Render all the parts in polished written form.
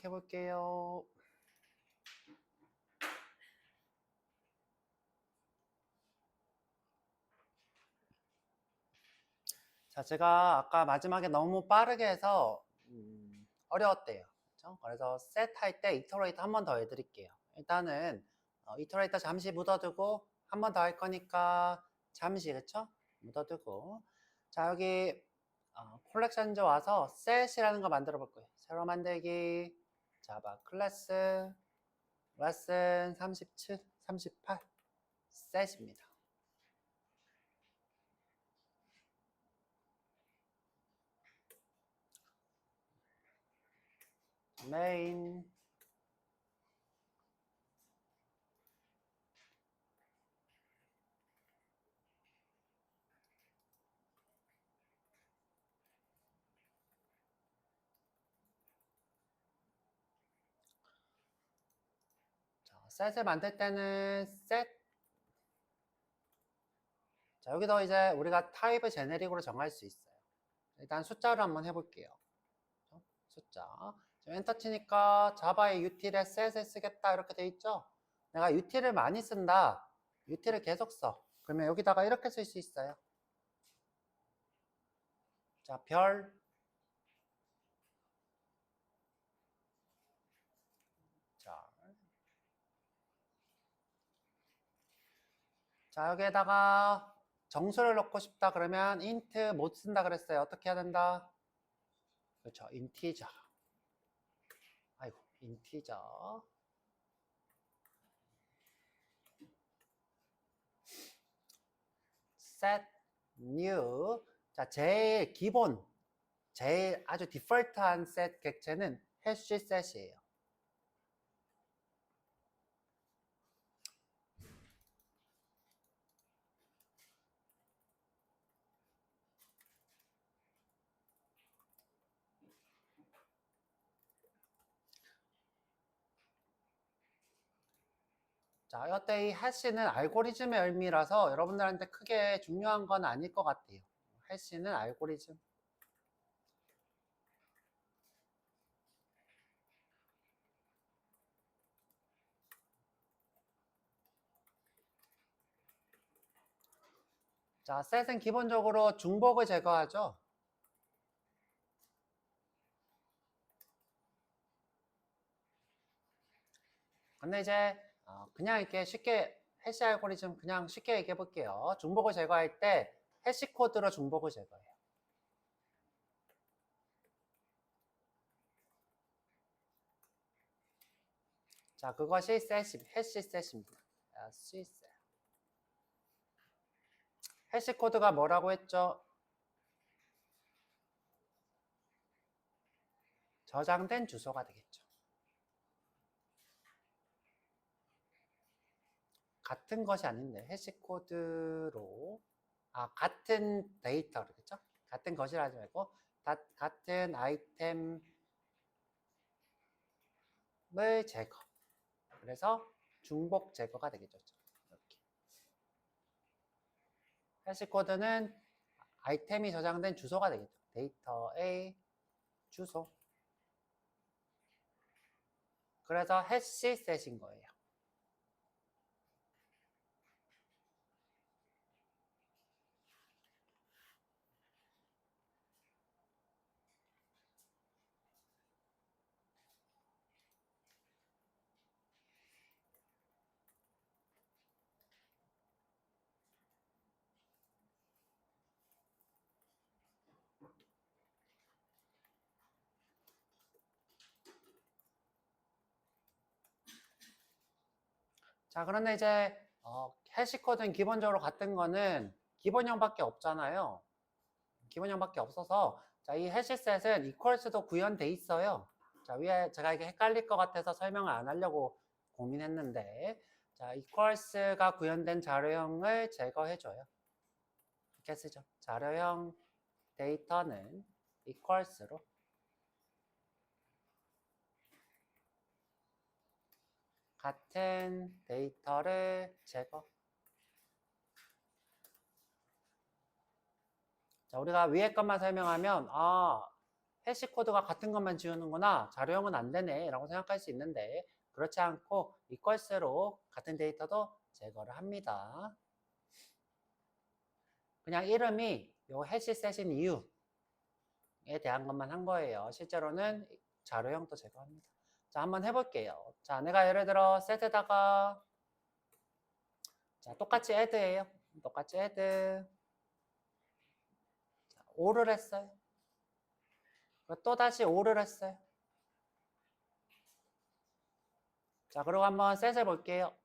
해볼게요. 자, 제가 아까 마지막에 너무 빠르게 해서 어려웠대요. 그렇죠? 그래서 set 할 때 이터레이터 한 번 더 해드릴게요. 일단은 이터레이터 잠시 묻어두고 한 번 더 할 거니까 잠시, 그쵸? 묻어두고. 자, 여기 콜렉션즈 와서 set이라는 거 만들어 볼 거예요. 새로 만들기, 자바 클래스, 레슨 37, 38, set입니다. 메인. 셋을 만들 때는 set. 자, 여기서 이제 우리가 타입을 제네릭으로 정할 수 있어요. 일단 숫자로 한번 해볼게요. 숫자. 엔터 치니까 자바의 util에 set을 쓰겠다 이렇게 돼 있죠? 내가 util을 많이 쓴다. util을 계속 써. 그러면 여기다가 이렇게 쓸 수 있어요. 자, 별. 자, 여기에다가 정수를 넣고 싶다 그러면 int 못 쓴다 그랬어요. 어떻게 해야 된다? 그렇죠. integer. 아이고, integer. set new. 자, 제일 기본, 제일 아주 디폴트한 set 객체는 hash set이에요. 자, 이때 이 hash는 알고리즘의 의미라서 여러분들한테 크게 중요한 건 아닐 것 같아요. hash는 알고리즘. 자, set은 기본적으로 중복을 제거하죠. 근데 이제 그냥 이렇게 쉽게 해시 알고리즘 그냥 쉽게 얘기해 볼게요. 중복을 제거할 때 해시 코드로 중복을 제거해요. 자, 그것이 해시 셋입니다. 해시 코드가 뭐라고 했죠? 저장된 주소가 되겠죠. 같은 것이 아닌데 해시 코드로 같은 데이터를, 그렇죠? 같은 것이라 하지 말고 같은 아이템을 제거. 그래서 중복 제거가 되겠죠. 이렇게. 해시 코드는 아이템이 저장된 주소가 되겠죠. 데이터의 주소. 그래서 해시 셋인 거예요. 자, 그런데 이제 해시 코드는 기본적으로 같은 거는 기본형밖에 없잖아요. 기본형밖에 없어서 자, 이 해시셋은 equals도 구현돼 있어요. 자, 위에 제가 이게 헷갈릴 것 같아서 설명을 안 하려고 고민했는데 자, equals가 구현된 자료형을 제거해줘요. 이렇게 쓰죠. 자료형 데이터는 equals로 같은 데이터를 제거. 자, 우리가 위에 것만 설명하면 해시 코드가 같은 것만 지우는구나. 자료형은 안 되네. 라고 생각할 수 있는데 그렇지 않고 equals로 같은 데이터도 제거를 합니다. 그냥 이름이 요 해시 셋인 이유에 대한 것만 한 거예요. 실제로는 자료형도 제거합니다. 자, 한번 해볼게요. 자, 내가 예를 들어 셋에다가 자, 똑같이 add예요. 똑같이 add. 자, 5를 했어요. 또 다시 5를 했어요. 자, 그리고 한번 셋을 볼게요.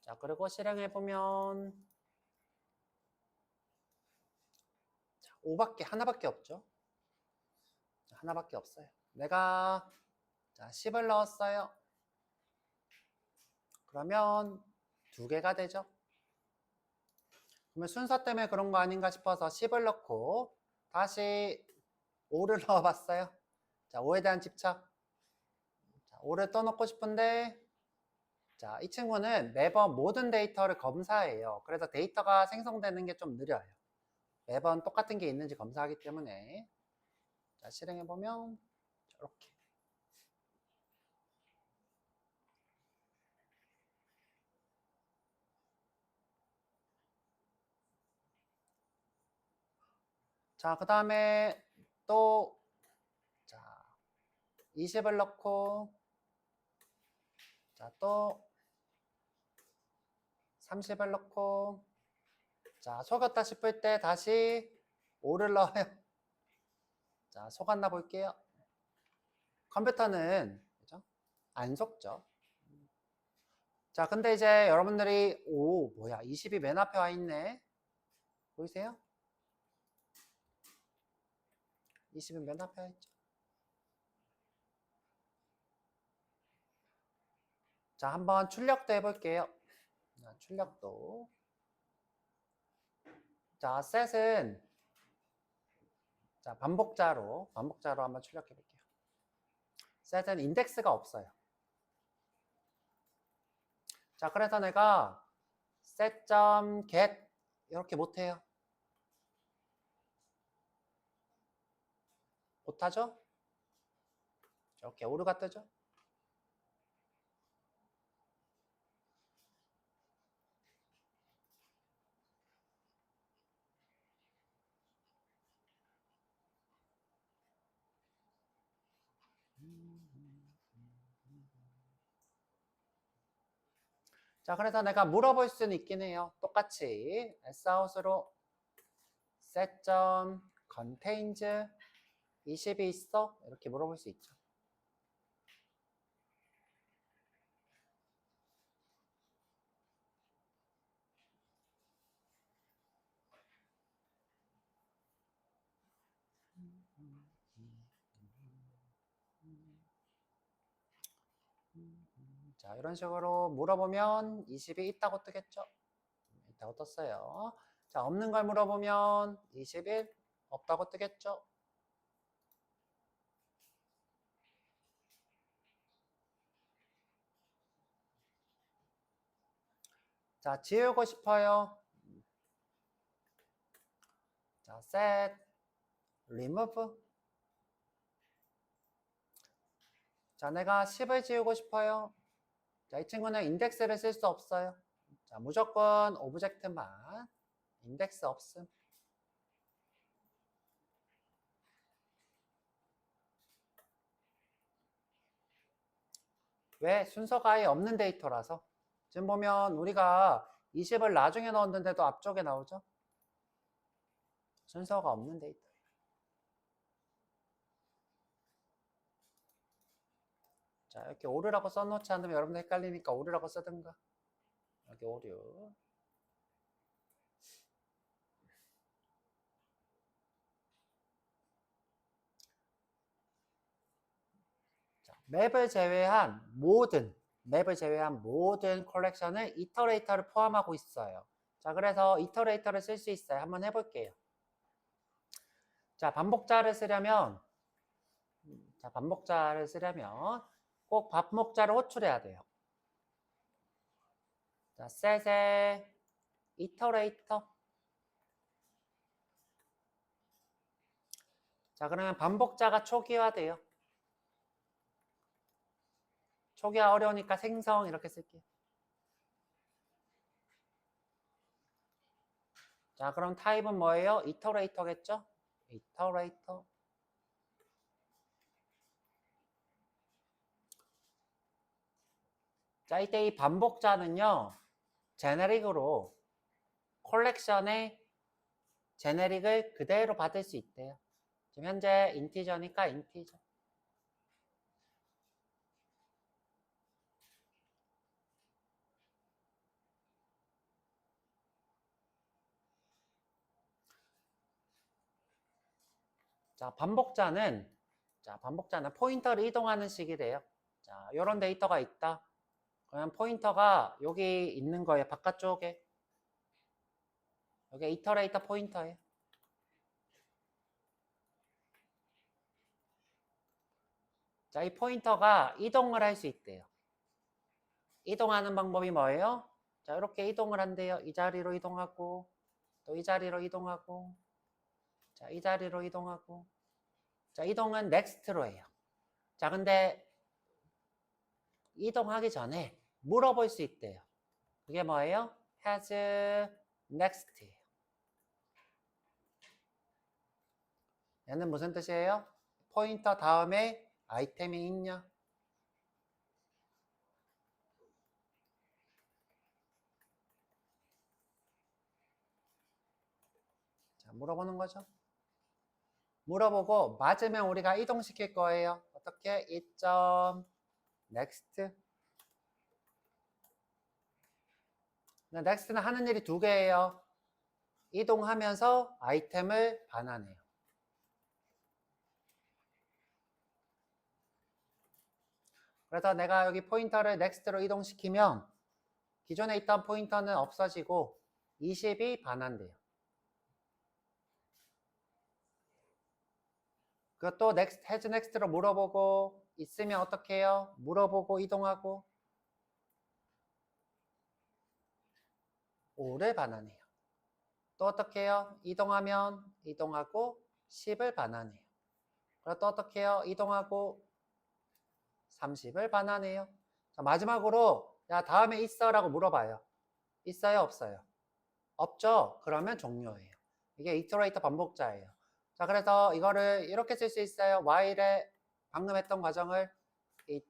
자, 그리고 실행해 보면 5밖에 하나밖에 없죠. 자, 하나밖에 없어요. 내가 자, 10을 넣었어요. 그러면 2개가 되죠. 그러면 순서 때문에 그런 거 아닌가 싶어서 10을 넣고 다시 5를 넣어봤어요. 자, 5에 대한 집착. 자, 5를 또 넣고 싶은데 자, 이 친구는 매번 모든 데이터를 검사해요. 그래서 데이터가 생성되는 게 좀 느려요. 매번 똑같은 게 있는지 검사하기 때문에 자, 실행해보면 이렇게 자, 그 다음에 또 자, 20을 넣고 자, 또 30을 넣고 자, 속았다 싶을 때 다시 5를 넣어요. 자, 속았나 볼게요. 컴퓨터는 그죠? 안 속죠. 자, 근데 이제 여러분들이 오, 뭐야, 20이 맨 앞에 와 있네. 보이세요? 20이 맨 앞에 와 있죠. 자, 한번 출력도 해볼게요. 자, 출력도. 자, set은 자, 반복자로 한번 출력해 볼게요. set은 인덱스가 없어요. 자, 그래서 내가 set.get 이렇게 못해요. 못하죠? 이렇게 오류가 뜨죠? 자, 그래서 내가 물어볼 수는 있긴 해요. 똑같이 sout으로 set.contains 20이 있어? 이렇게 물어볼 수 있죠. 자, 이런 식으로 물어보면 20이 있다고 뜨겠죠? 있다고 떴어요. 자, 없는 걸 물어보면 21 없다고 뜨겠죠? 자, 지우고 싶어요. 자, set, remove. 자, 내가 10을 지우고 싶어요. 자, 이 친구는 인덱스를 쓸 수 없어요. 자, 무조건 오브젝트만, 인덱스 없음. 왜? 순서가 아예 없는 데이터라서. 지금 보면 우리가 20을 나중에 넣었는데도 앞쪽에 나오죠? 순서가 없는 데이터. 자, 이렇게 오류라고 써놓지 않으면 여러분들 헷갈리니까 오류라고 쓰든가. 여기 오류. 자, 맵을 제외한 모든 컬렉션을 이터레이터를 포함하고 있어요. 자, 그래서 이터레이터를 쓸 수 있어요. 한번 해볼게요. 자, 반복자를 쓰려면 꼭 반복자를 호출해야 돼요. 자, set에 이터레이터. 자, 그러면 반복자가 초기화돼요. 초기화 어려우니까 생성 이렇게 쓸게요. 자, 그럼 타입은 뭐예요? 이터레이터겠죠? 이터레이터. 자, 이때 이 반복자는요, 제네릭으로 콜렉션의 제네릭을 그대로 받을 수 있대요. 지금 현재 인티저니까 인티저. 자, 반복자는 포인터를 이동하는 식이래요. 자, 이런 데이터가 있다. 그러면 포인터가 여기 있는 거예요. 바깥쪽에. 여기 이터레이터 포인터예요. 자, 이 포인터가 이동을 할 수 있대요. 이동하는 방법이 뭐예요? 자, 이렇게 이동을 한대요. 이 자리로 이동하고, 또 이 자리로 이동하고, 자, 이 자리로 이동하고. 자, 이동은 next로 해요. 자, 근데 이동하기 전에 물어볼 수 있대요. 그게 뭐예요? has next예요. 얘는 무슨 뜻이에요? 포인터 다음에 아이템이 있냐? 자, 물어보는 거죠. 물어보고 맞으면 우리가 이동시킬 거예요. 어떻게? 이점 next. next는 하는 일이 두 개예요. 이동하면서 아이템을 반환해요. 그래서 내가 여기 포인터를 next로 이동시키면 기존에 있던 포인터는 없어지고 20이 반환돼요. 그것도 next, has next로 물어보고 있으면 어떻게 해요? 물어보고 이동하고 5를 반환해요. 또 어떻게 해요? 이동하면 이동하고 10을 반환해요. 그리고 또 어떻게 해요? 이동하고 30을 반환해요. 자, 마지막으로 야 다음에 있어? 라고 물어봐요. 있어요? 없어요? 없죠? 그러면 종료예요. 이게 이터레이터 반복자예요. 자, 그래서 이거를 이렇게 쓸 수 있어요. while에 방금 했던 과정을 it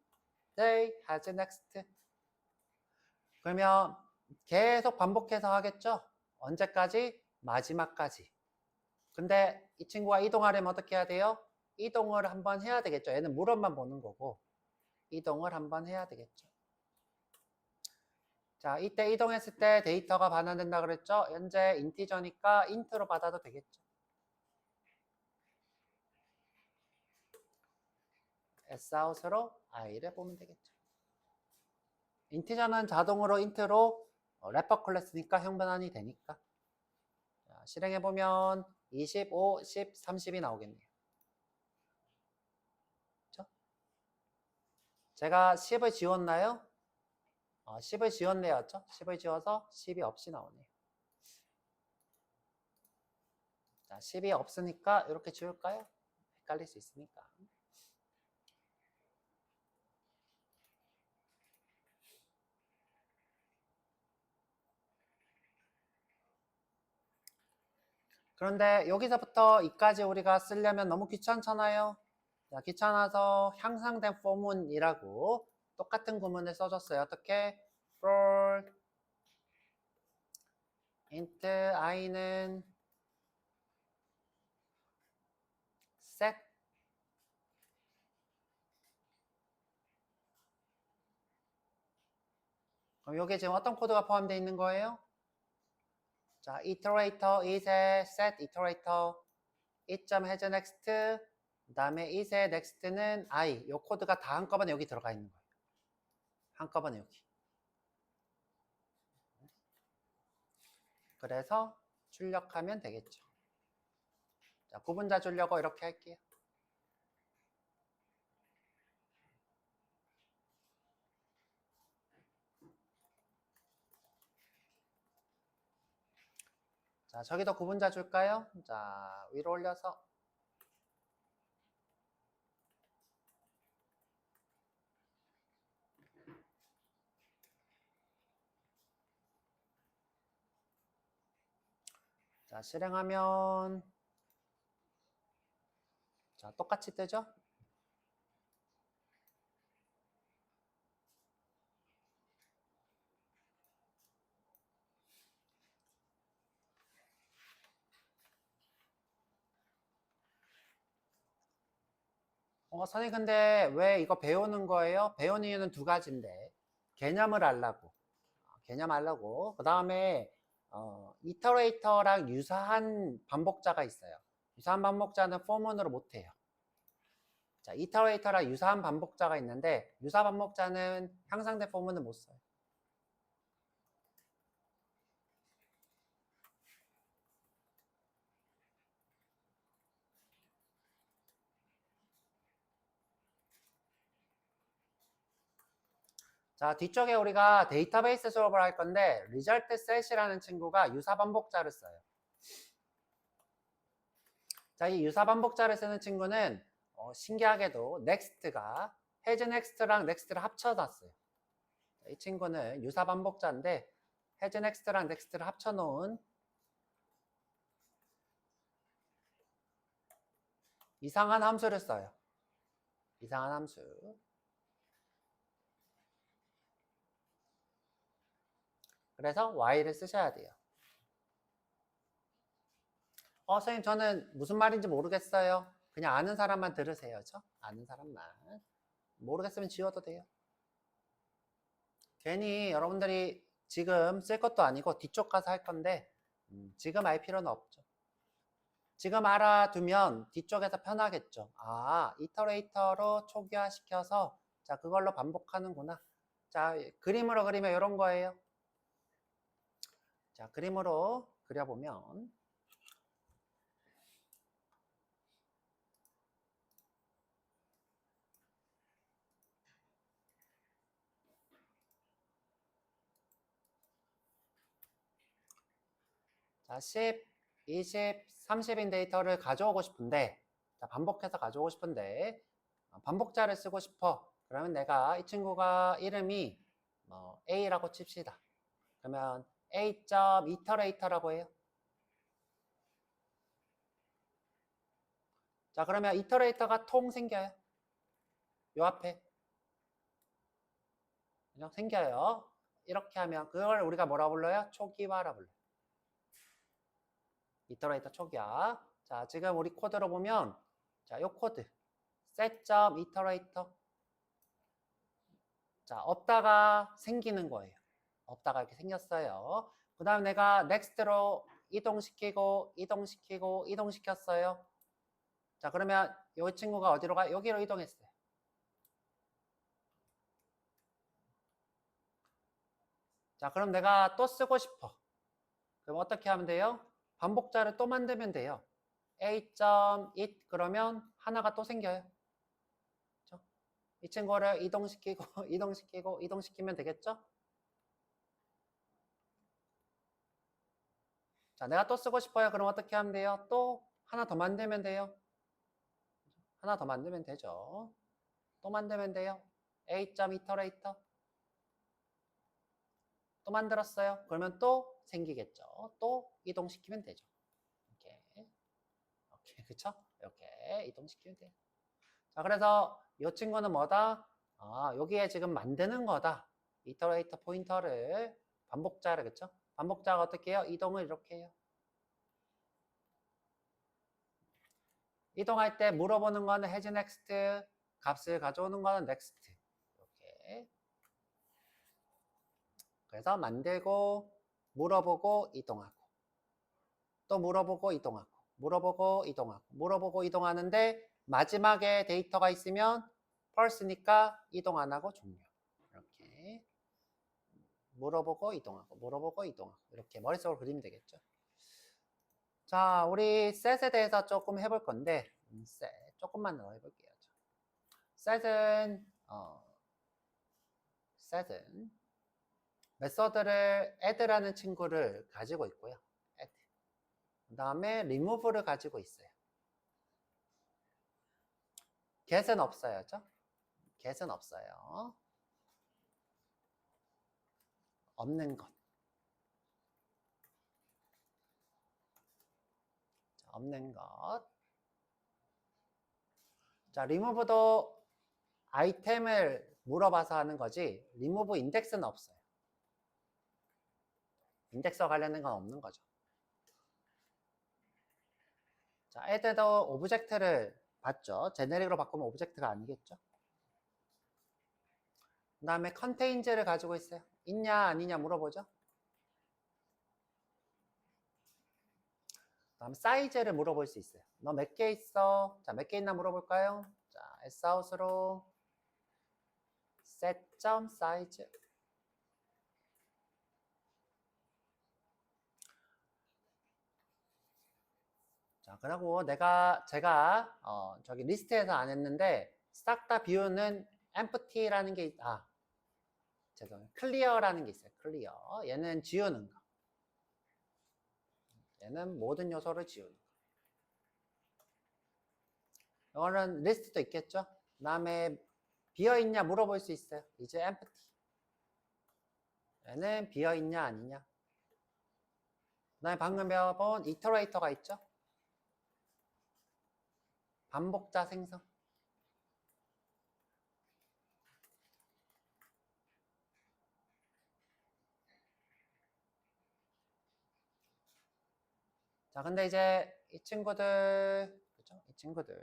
they has next. 그러면 계속 반복해서 하겠죠? 언제까지? 마지막까지. 근데 이 친구가 이동하려면 어떻게 해야 돼요? 이동을 한번 해야 되겠죠. 얘는 물음만 보는 거고 이동을 한번 해야 되겠죠. 자, 이때 이동했을 때 데이터가 반환된다 그랬죠? 현재 인티저니까 인트로 받아도 되겠죠. sout으로 i를 보면 되겠죠. 인티저는 자동으로 인트로 래퍼 클래스니까 형변환이 되니까. 자, 실행해보면 25, 10, 30이 나오겠네요. 그렇죠? 제가 10을 지웠나요? 10을 지웠네요. 10을 지워서 10이 없이 나오네요. 자, 10이 없으니까 이렇게 지울까요? 헷갈릴 수 있으니까. 그런데 여기서부터 이까지 우리가 쓰려면 너무 귀찮잖아요. 자, 귀찮아서 향상된 포문이라고 똑같은 구문을 써줬어요. 어떻게? for int i는 set. 그럼 여기 지금 어떤 코드가 포함되어 있는 거예요? 자, iterator is의 set iterator it.has next 그 다음에 is의 next는 i. 이 코드가 다 한꺼번에 여기 들어가 있는 거예요. 한꺼번에 여기. 그래서 출력하면 되겠죠. 자, 구분자 주려고 이렇게 할게요. 자, 저기도 구분자 줄까요? 자, 위로 올려서. 자, 실행하면 자, 똑같이 뜨죠? 선생님 근데 왜 이거 배우는 거예요? 배우는 이유는 두 가지인데 개념을 알라고 개념 알라고 그 다음에 이터레이터랑 유사한 반복자가 있어요. 유사한 반복자는 포문으로 못해요. 자, 이터레이터랑 유사한 반복자가 있는데 유사 반복자는 향상된 포문을 못 써요. 자, 뒤쪽에 우리가 데이터베이스 수업을 할 건데 result set이라는 친구가 유사 반복자를 써요. 자, 이 유사 반복자를 쓰는 친구는 신기하게도 next가 has next랑 next를 합쳐놨어요. 이 친구는 유사 반복자인데 has next랑 next를 합쳐놓은 이상한 함수를 써요. 이상한 함수. 그래서 y를 쓰셔야 돼요. 선생님 저는 무슨 말인지 모르겠어요. 그냥 아는 사람만 들으세요. 아는 사람만. 모르겠으면 지워도 돼요. 괜히 여러분들이 지금 쓸 것도 아니고 뒤쪽 가서 할 건데 지금 알 필요는 없죠. 지금 알아두면 뒤쪽에서 편하겠죠. 아, 이터레이터로 초기화시켜서 자, 그걸로 반복하는구나. 자, 그림으로 그리면 이런 거예요. 자, 그림으로 그려보면 자, 10, 20, 30인 데이터를 가져오고 싶은데 자, 반복해서 가져오고 싶은데 반복자를 쓰고 싶어. 그러면 내가 이 친구가 이름이 A라고 칩시다. 그러면 A.iterator라고 해요. 자, 그러면 이터레이터가 통 생겨요. 요 앞에. 그냥 생겨요. 이렇게 하면 그걸 우리가 뭐라 불러요? 초기화라 불러요. 이터레이터 초기화. 자, 지금 우리 코드로 보면 자, 요 코드. set.iterator. 자, 없다가 생기는 거예요. 없다가 이렇게 생겼어요. 그 다음 내가 next로 이동시키고 이동시키고 이동시켰어요. 자, 그러면 이 친구가 어디로 가? 여기로 이동했어요. 자, 그럼 내가 또 쓰고 싶어. 그럼 어떻게 하면 돼요? 반복자를 또 만들면 돼요. A.it 그러면 하나가 또 생겨요. 그렇죠? 이 친구를 이동시키고 이동시키고 이동시키면 되겠죠? 자, 내가 또 쓰고 싶어요. 그럼 어떻게 하면 돼요? 또 하나 더 만들면 돼요. 하나 더 만들면 되죠. 또 만들면 돼요. A.iterator 또 만들었어요. 그러면 또 생기겠죠. 또 이동시키면 되죠. 이렇게 그쵸? 이렇게 이동시키면 돼요. 자, 그래서 이 친구는 뭐다? 아, 여기에 지금 만드는 거다. 이터레이터 포인터를 반복자를 그쵸? 반복자가 어떻게 해요? 이동을 이렇게 해요. 이동할 때 물어보는 거는 has next, 값을 가져오는 거는 next. 이렇게. 그래서 만들고 물어보고 이동하고 또 물어보고 이동하고 물어보고 이동하고 물어보고 이동하는데 마지막에 데이터가 있으면 false니까 이동 안 하고 종료. 이렇게 물어보고 이동하고 물어보고 이동하고 이렇게 머릿속으로 그리면 되겠죠. 자, 우리 set에 대해서 조금 해볼 건데 set 조금만 더 해볼게요. set은 메서드를 add라는 친구를 가지고 있고요. add. 그 다음에 remove를 가지고 있어요. get은 없어요. 그죠? get은 없어요. 없는 것. 자, 없는 것. 자, remove도 아이템을 물어봐서 하는 거지 remove 인덱스는 없어요. 인덱스와 관련된 건 없는 거죠. 자, add도 오브젝트를 봤죠. 제네릭으로 바꾸면 오브젝트가 아니겠죠. 그 다음에 contains를 가지고 있어요. 있냐 아니냐 물어보죠. 그 다음 사이즈를 물어볼 수 있어요. 너 몇 개 있어? 자, 몇 개 있나 물어볼까요? 자, sout으로 set.size. 자, 그리고 제가 저기 리스트에서 안 했는데 싹 다 비우는 empty라는 게 죄송해요. clear라는 게 있어요. clear. 얘는 지우는 거. 얘는 모든 요소를 지우는 거. 이거는 리스트도 있겠죠? 그 다음에 비어있냐 물어볼 수 있어요. 이제 empty. 얘는 비어있냐 아니냐. 그 다음에 방금 배워본 iterator가 있죠? 반복자 생성. 자, 근데 이제 이 친구들, 그죠? 이 친구들.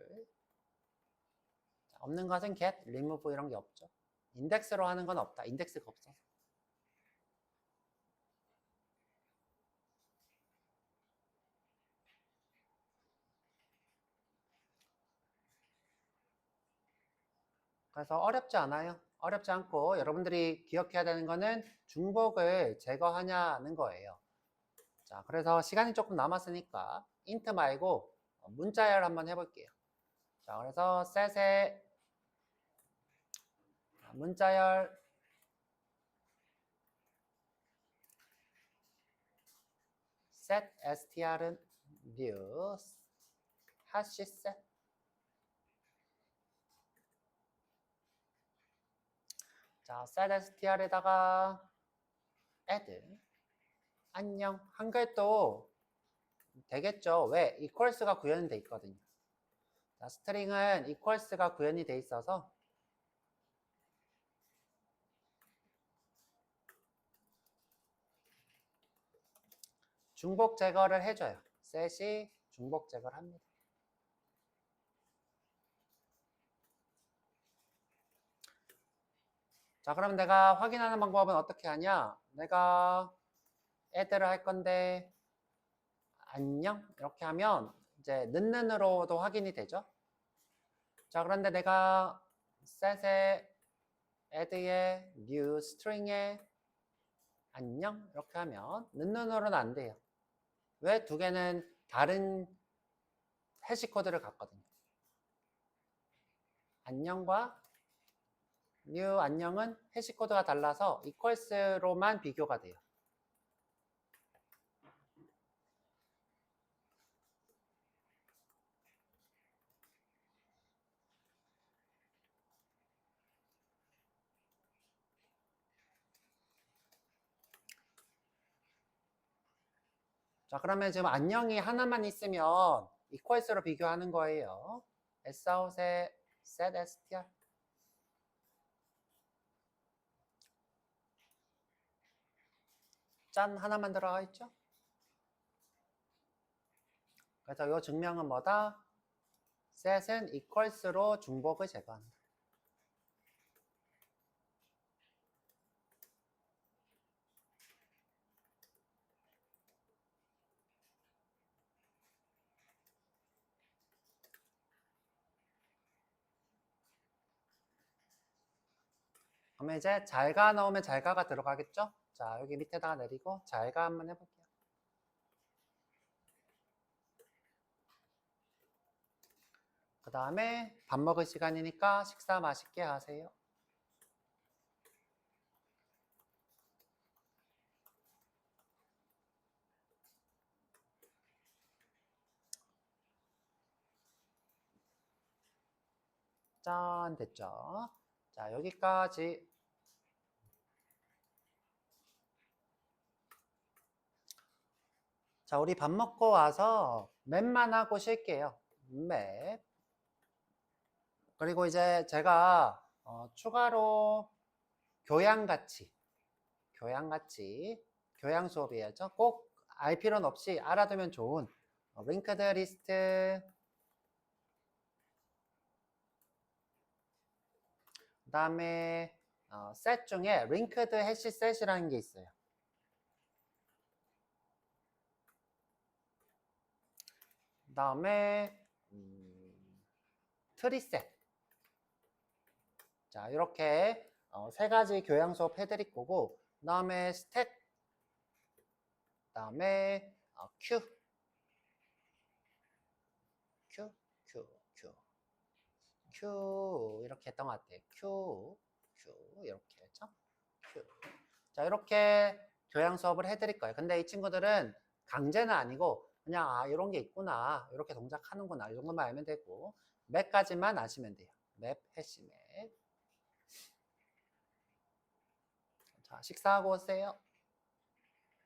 자, 없는 것은 get, remove 이런 게 없죠. 인덱스로 하는 건 없다. 인덱스가 없어서. 그래서 어렵지 않아요. 어렵지 않고 여러분들이 기억해야 되는 거는 중복을 제거하냐는 거예요. 자, 그래서 시간이 조금 남았으니까 int 말고 문자열 한번 해볼게요. 자, 그래서 set의 문자열 set str은 view hash set. 자, set str에다가 add 안녕. 한글도 되겠죠. 왜? equals가 구현이 돼 있거든요. 자, 스트링은 equals가 구현이 돼 있어서 중복 제거를 해줘요. set이 중복 제거를 합니다. 자, 그럼 내가 확인하는 방법은 어떻게 하냐? 내가 add를 할 건데 안녕 이렇게 하면 이제 는으로도 확인이 되죠. 자, 그런데 내가 set에 add에 new string에 안녕 이렇게 하면 는으로는 안 돼요. 왜? 두 개는 다른 해시 코드를 갖거든요. 안녕과 new 안녕은 해시 코드가 달라서 equals로만 비교가 돼요. 자, 그러면 지금 안녕이 하나만 있으면 equals로 비교하는 거예요. sout의 set str. 짠 하나만 들어가 있죠. 그래서 이 증명은 뭐다? set은 equals로 중복을 제거한다. 그러면 이제 잘가 넣으면 잘가가 들어가겠죠? 자, 여기 밑에다가 내리고 잘가 한번 해볼게요. 그 다음에 밥 먹을 시간이니까 식사 맛있게 하세요. 짠, 됐죠? 자, 여기까지. 자, 우리 밥 먹고 와서 맵만 하고 쉴게요. 맵. 그리고 이제 제가 추가로 교양가치, 교양 수업이었죠. 꼭 알 필요는 없이 알아두면 좋은 링크드 리스트, 그 다음에 셋 중에 링크드 해시 셋이라는 게 있어요. 그 다음에 트리셋. 자, 이렇게 세 가지 교양 수업 해드릴 거고, 그 다음에 스택, 그 다음에 q, q, q, q, q 이렇게 했던 것 같아요. q, q 이렇게 했죠. q. 자, 이렇게 교양 수업을 해드릴 거예요. 근데 이 친구들은 강제는 아니고 그냥 이런 게 있구나, 이렇게 동작하는구나, 이 정도만 알면 되고 맵까지만 아시면 돼요. 맵, 해시 맵. 자, 식사하고 오세요.